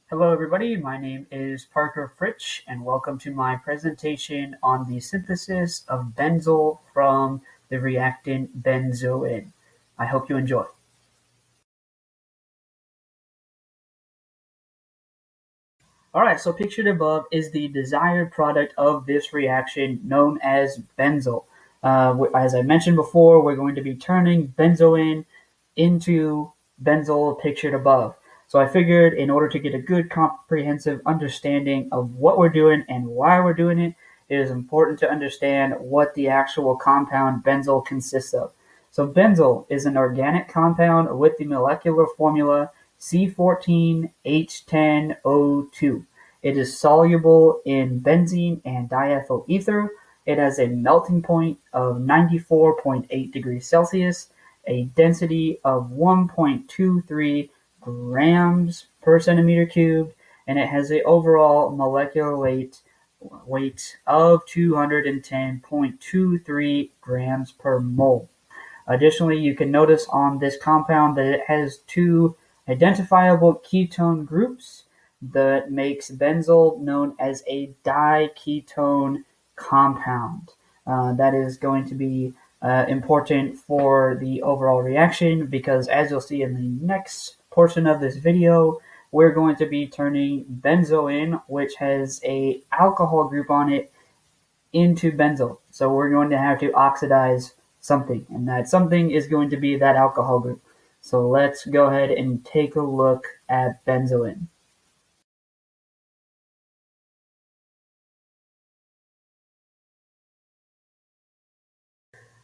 Hello everybody, my name is Parker Fritsch and welcome to my presentation on the synthesis of Benzil from the reactant Benzoin. I hope you enjoy. Alright, so pictured above is the desired product of this reaction known as Benzil. As I mentioned before, we're going to be turning benzoin into Benzil pictured above. So I figured in order to get a good comprehensive understanding of what we're doing and why we're doing it, it is important to understand what the actual compound Benzil consists of. So Benzil is an organic compound with the molecular formula C14H10O2. It is soluble in benzene and diethyl ether. It has a melting point of 94.8 degrees Celsius, a density of 1.23 grams per centimeter cubed, and it has an overall molecular weight of 210.23 grams per mole. Additionally, you can notice on this compound that it has two identifiable ketone groups that makes Benzil known as a diketone compound. That is going to be important for the overall reaction because, as you'll see in the next portion of this video, we're going to be turning benzoin, which has a alcohol group on it, into Benzil. So we're going to have to oxidize something, and that something is going to be that alcohol group. So let's go ahead and take a look at benzoin.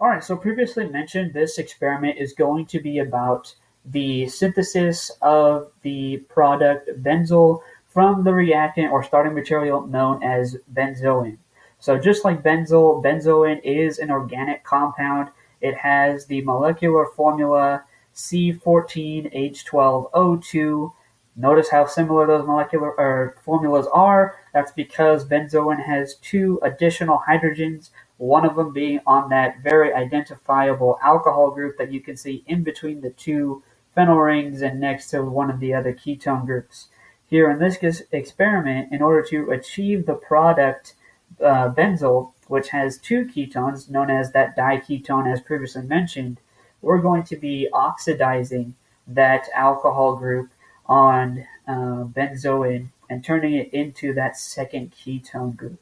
Alright, so previously mentioned, this experiment is going to be about the synthesis of the product Benzil from the reactant or starting material known as benzoin. So just like Benzil, benzoin is an organic compound. It has the molecular formula C14H12O2. Notice how similar those molecular formulas are. That's because benzoin has two additional hydrogens, one of them being on that very identifiable alcohol group that you can see in between the two phenyl rings and next to one of the other ketone groups. Here in this experiment, in order to achieve the product Benzil, which has two ketones, known as that diketone as previously mentioned, we're going to be oxidizing that alcohol group on benzoin and turning it into that second ketone group.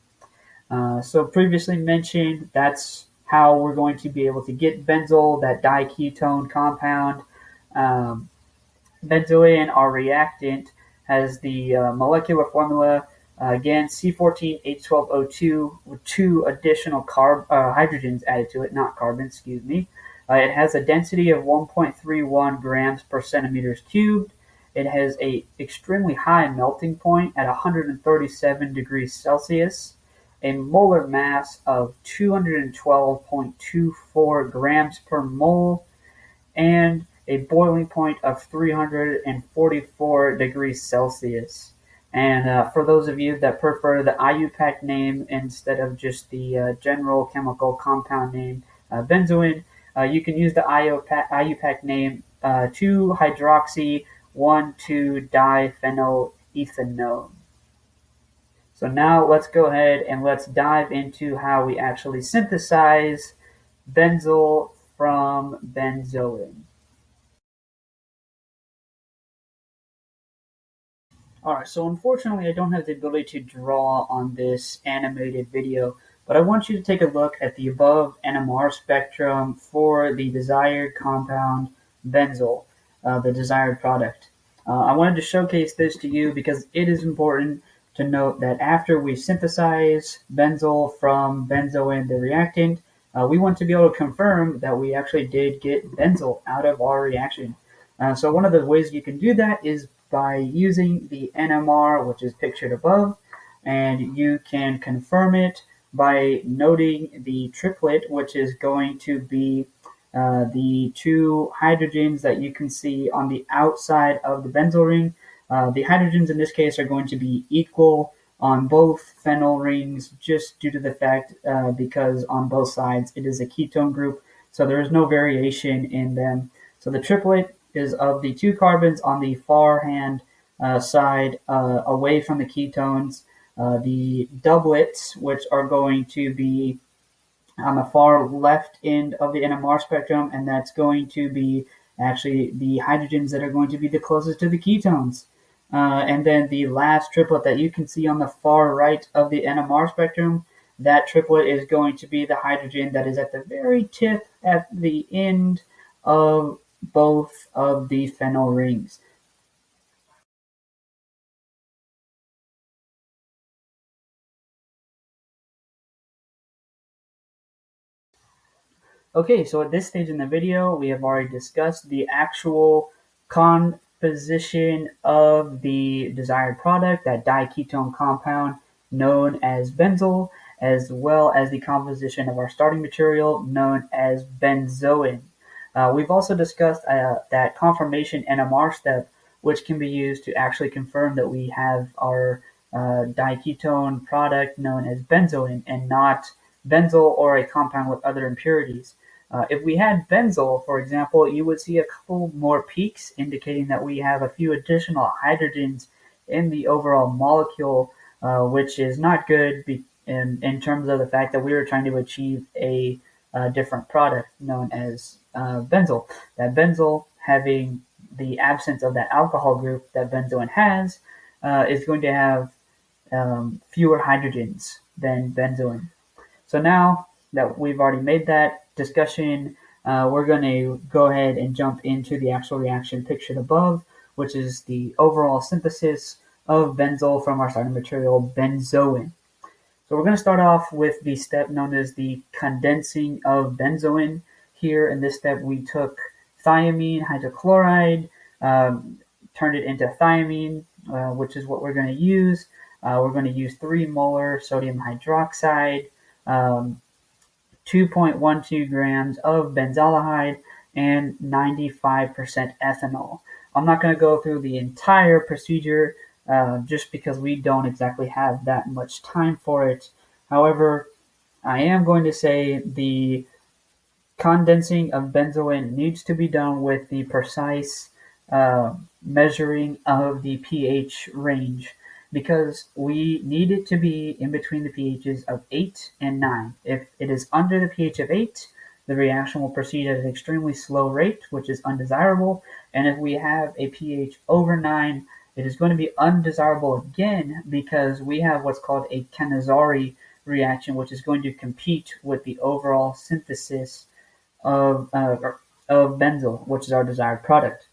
So previously mentioned, that's how we're going to be able to get Benzil, that diketone compound. Benzoin, our reactant, has the molecular formula, again, C14H12O2 with two additional hydrogens added to it, not carbon, excuse me. It has a density of 1.31 grams per centimeters cubed. It has a extremely high melting point at 137 degrees Celsius, a molar mass of 212.24 grams per mole, and a boiling point of 344 degrees Celsius. And for those of you that prefer the IUPAC name instead of just the general chemical compound name benzoin, you can use the IUPAC name 2-hydroxy 1,2-diphenylethanone. So now let's go ahead and let's dive into how we actually synthesize Benzil from benzoin. Alright, so unfortunately I don't have the ability to draw on this animated video, but I want you to take a look at the above NMR spectrum for the desired compound Benzil, the desired product. I wanted to showcase this to you because it is important to note that after we synthesize Benzil from benzoin, the reactant, we want to be able to confirm that we actually did get Benzil out of our reaction. So one of the ways you can do that is by using the NMR, which is pictured above, and you can confirm it by noting the triplet, which is going to be the two hydrogens that you can see on the outside of the benzyl ring. The hydrogens in this case are going to be equal on both phenyl rings just due to the fact because on both sides it is a ketone group, so there is no variation in them. So the triplet is of the two carbons on the far hand side away from the ketones, the doublets, which are going to be on the far left end of the NMR spectrum, and that's going to be actually the hydrogens that are going to be the closest to the ketones. And then the last triplet that you can see on the far right of the NMR spectrum, that triplet is going to be the hydrogen that is at the very tip at the end of both of the phenyl rings. Okay, so at this stage in the video, we have already discussed the actual composition of the desired product, that diketone compound known as Benzil, as well as the composition of our starting material known as benzoin. We've also discussed that confirmation NMR step, which can be used to actually confirm that we have our diketone product known as benzoin and not Benzil or a compound with other impurities. If we had Benzil, for example, you would see a couple more peaks indicating that we have a few additional hydrogens in the overall molecule, which is not good in terms of the fact that we were trying to achieve a different product known as Benzil. That Benzil, having the absence of that alcohol group that benzoin has, is going to have fewer hydrogens than benzoin. So now that we've already made that discussion, we're going to go ahead and jump into the actual reaction pictured above, which is the overall synthesis of Benzil from our starting material, benzoin. So we're going to start off with the step known as the condensing of benzoin. Here in this step, we took thiamine hydrochloride, turned it into thiamine, which is what we're going to use. We're going to use 3 molar sodium hydroxide, 2.12 grams of benzaldehyde, and 95% ethanol. I'm not going to go through the entire procedure just because we don't exactly have that much time for it. However, I am going to say the condensing of benzoin needs to be done with the precise measuring of the pH range, because we need it to be in between the pHs of 8 and 9. If it is under the pH of 8, the reaction will proceed at an extremely slow rate, which is undesirable. And if we have a pH over 9, it is going to be undesirable again, because we have what's called a Cannizzari reaction, which is going to compete with the overall synthesis of Benzil, which is our desired product.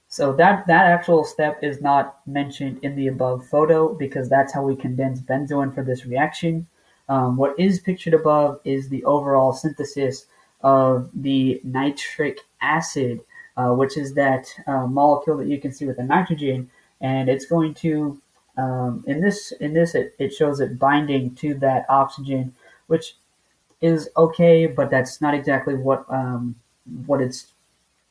So that actual step is not mentioned in the above photo, because that's how we condense benzoin for this reaction. What is pictured above is the overall synthesis of the nitric acid, which is that molecule that you can see with the nitrogen, and it's going to in this it shows it binding to that oxygen, which is okay, but that's not exactly what it's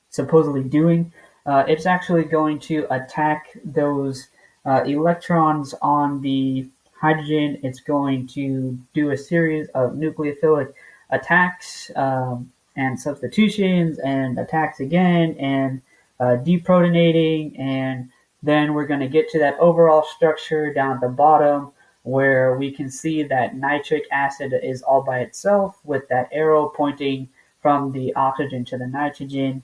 supposedly doing. It's actually going to attack those electrons on the hydrogen. It's going to do a series of nucleophilic attacks and substitutions and attacks again and deprotonating, and then we're going to get to that overall structure down at the bottom, where we can see that nitric acid is all by itself with that arrow pointing from the oxygen to the nitrogen.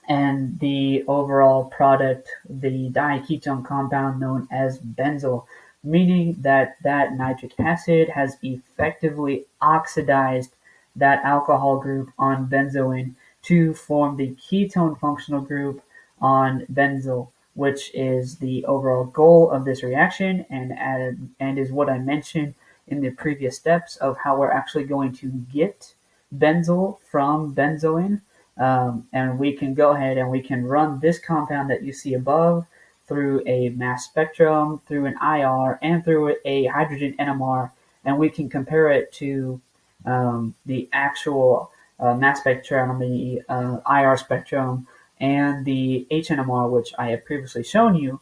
And the overall product, the diketone compound known as Benzil, meaning that that nitric acid has effectively oxidized that alcohol group on benzoin to form the ketone functional group on Benzil, which is the overall goal of this reaction, and is what I mentioned in the previous steps of how we're actually going to get Benzil from benzoin. And we can go ahead and we can run this compound that you see above through a mass spectrum, through an IR, and through a hydrogen NMR, and we can compare it to the actual mass spectrum, the IR spectrum, and the HNMR, which I have previously shown you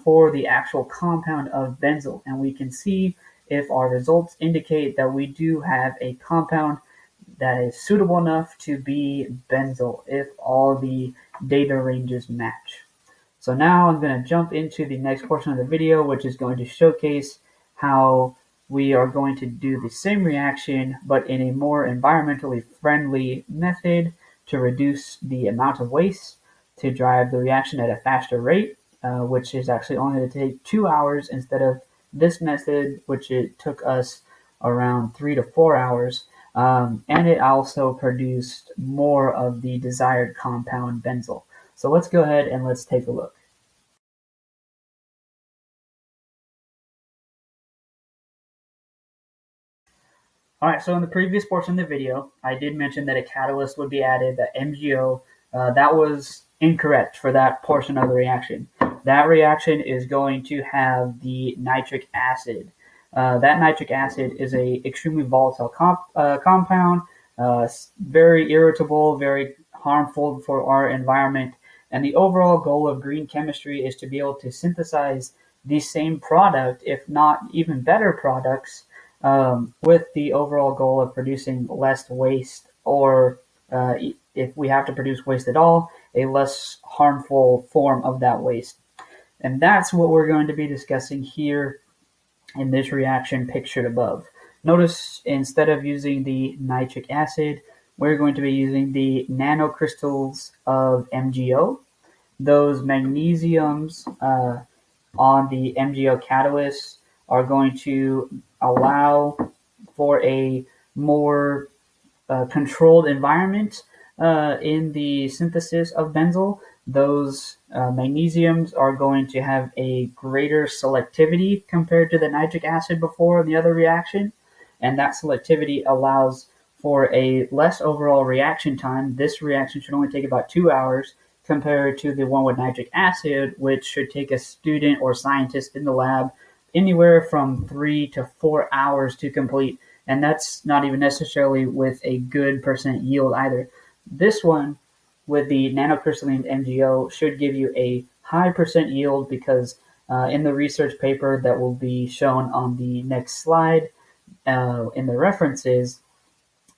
for the actual compound of Benzil. And we can see if our results indicate that we do have a compound that is suitable enough to be Benzil if all the data ranges match. So now I'm going to jump into the next portion of the video, which is going to showcase how we are going to do the same reaction, but in a more environmentally friendly method to reduce the amount of waste, to drive the reaction at a faster rate, which is actually only going to take 2 hours instead of this method, which it took us around 3 to 4 hours. And it also produced more of the desired compound Benzil. So let's go ahead and let's take a look. All right, so in the previous portion of the video, I did mention that a catalyst would be added, that MgO. That was incorrect for that portion of the reaction. That reaction is going to have the nitric acid. That nitric acid is a extremely volatile compound, very irritable, very harmful for our environment. And the overall goal of green chemistry is to be able to synthesize the same product, if not even better products, with the overall goal of producing less waste, or if we have to produce waste at all, a less harmful form of that waste. And that's what we're going to be discussing here in this reaction pictured above. Notice instead of using the nitric acid, we're going to be using the nanocrystals of MgO. Those magnesiums on the MgO catalyst are going to allow for a more controlled environment in the synthesis of Benzil. Those magnesiums are going to have a greater selectivity compared to the nitric acid before in the other reaction, and that selectivity allows for a less overall reaction time. This reaction should only take about 2 hours compared to the one with nitric acid, which should take a student or scientist in the lab anywhere from 3 to 4 hours to complete. And that's not even necessarily with a good percent yield either. This one with the nanocrystalline MgO should give you a high percent yield because in the research paper that will be shown on the next slide in the references,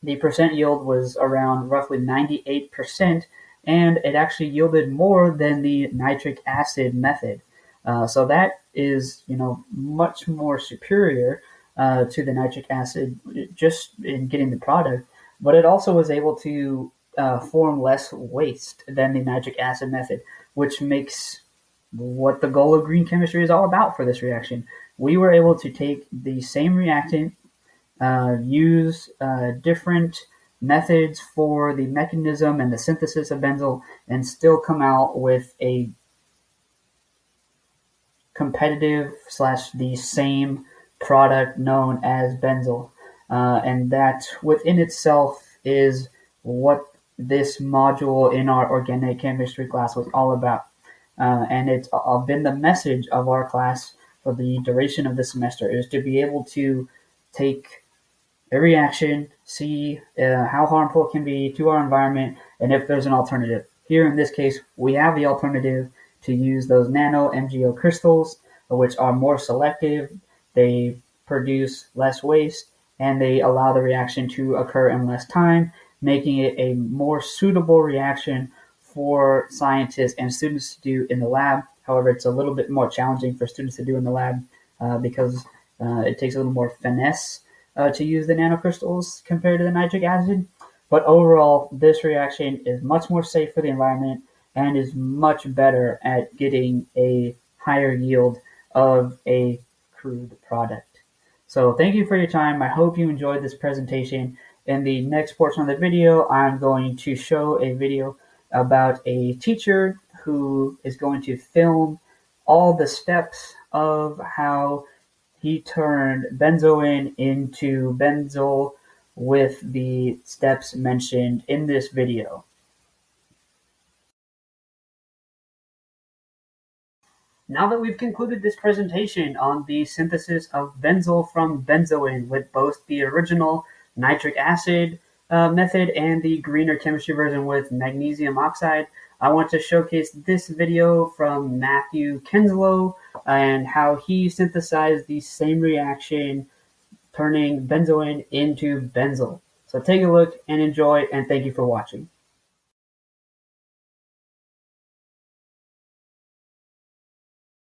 the percent yield was around roughly 98%, and it actually yielded more than the nitric acid method. So that is, much more superior to the nitric acid just in getting the product, but it also was able to form less waste than the nitric acid method, which makes what the goal of green chemistry is all about for this reaction. We were able to take the same reactant, use different methods for the mechanism and the synthesis of Benzil, and still come out with a competitive / the same product known as Benzil. And that within itself is what this module in our organic chemistry class was all about. And it's been the message of our class for the duration of the semester, is to be able to take a reaction, see how harmful it can be to our environment, and if there's an alternative. Here in this case, we have the alternative to use those nano MgO crystals, which are more selective, they produce less waste, and they allow the reaction to occur in less time, making it a more suitable reaction for scientists and students to do in the lab. However, it's a little bit more challenging for students to do in the lab because it takes a little more finesse to use the nanocrystals compared to the nitric acid. But overall, this reaction is much more safe for the environment and is much better at getting a higher yield of a crude product. So thank you for your time. I hope you enjoyed this presentation. In the next portion of the video, I'm going to show a video about a teacher who is going to film all the steps of how he turned benzoin into Benzil with the steps mentioned in this video. Now that we've concluded this presentation on the synthesis of Benzil from benzoin with both the original nitric acid method and the greener chemistry version with magnesium oxide, I want to showcase this video from Matthew Kenslow and how he synthesized the same reaction, turning benzoin into Benzil. So take a look and enjoy, and thank you for watching.